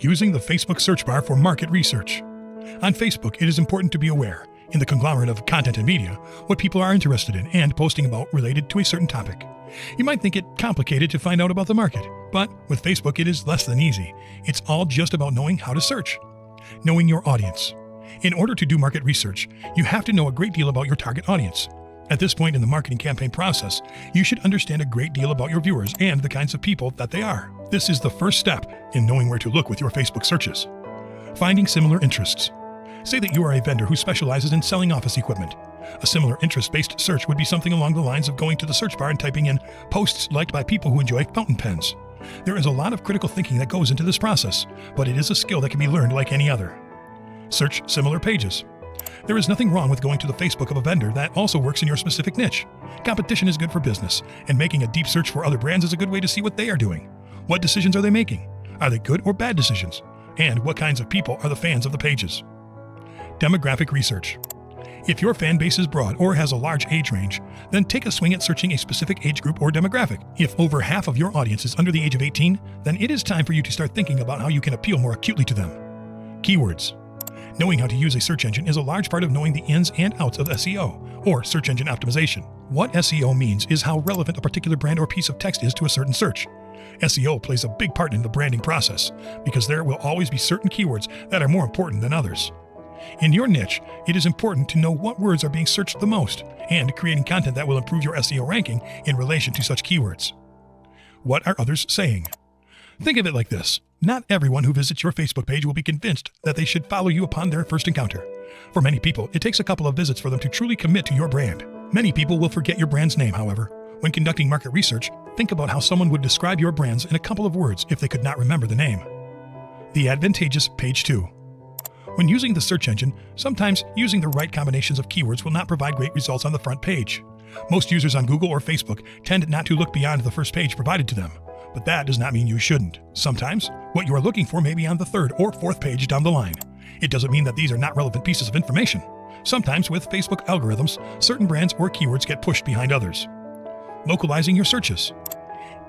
Using the Facebook search bar for market research. On Facebook, it is important to be aware, in the conglomerate of content and media, what people are interested in and posting about related to a certain topic. You might think it complicated to find out about the market, but with Facebook, it is less than easy. It's all just about knowing how to search. Knowing your audience. In order to do market research, you have to know a great deal about your target audience. At this point in the marketing campaign process, you should understand a great deal about your viewers and the kinds of people that they are. This is the first step in knowing where to look with your Facebook searches. Finding similar interests. Say that you are a vendor who specializes in selling office equipment. A similar interest-based search would be something along the lines of going to the search bar and typing in posts liked by people who enjoy fountain pens. There is a lot of critical thinking that goes into this process, but it is a skill that can be learned like any other. Search similar pages. There is nothing wrong with going to the Facebook of a vendor that also works in your specific niche. Competition is good for business, and making a deep search for other brands is a good way to see what they are doing. What decisions are they making? Are they good or bad decisions? And what kinds of people are the fans of the pages? Demographic research. If your fan base is broad or has a large age range, then take a swing at searching a specific age group or demographic. If over half of your audience is under the age of 18, then it is time for you to start thinking about how you can appeal more acutely to them. Keywords. Knowing how to use a search engine is a large part of knowing the ins and outs of SEO, or search engine optimization. What SEO means is how relevant a particular brand or piece of text is to a certain search. SEO plays a big part in the branding process, because there will always be certain keywords that are more important than others. In your niche, it is important to know what words are being searched the most, and creating content that will improve your SEO ranking in relation to such keywords. What are others saying? Think of it like this. Not everyone who visits your Facebook page will be convinced that they should follow you upon their first encounter. For many people, it takes a couple of visits for them to truly commit to your brand. Many people will forget your brand's name, however. When conducting market research, think about how someone would describe your brands in a couple of words if they could not remember the name. The advantageous page 2. When using the search engine, sometimes using the right combinations of keywords will not provide great results on the front page. Most users on Google or Facebook tend not to look beyond the first page provided to them. But that does not mean you shouldn't. Sometimes, what you are looking for may be on the third or fourth page down the line. It doesn't mean that these are not relevant pieces of information. Sometimes, with Facebook algorithms, certain brands or keywords get pushed behind others. Localizing your searches.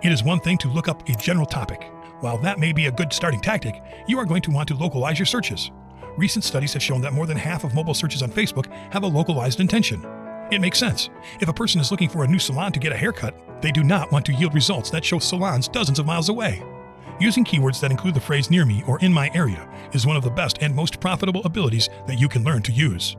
It is one thing to look up a general topic. While that may be a good starting tactic, you are going to want to localize your searches. Recent studies have shown that more than half of mobile searches on Facebook have a localized intention. It makes sense. If a person is looking for a new salon to get a haircut, they do not want to yield results that show salons dozens of miles away. Using keywords that include the phrase near me or in my area is one of the best and most profitable abilities that you can learn to use.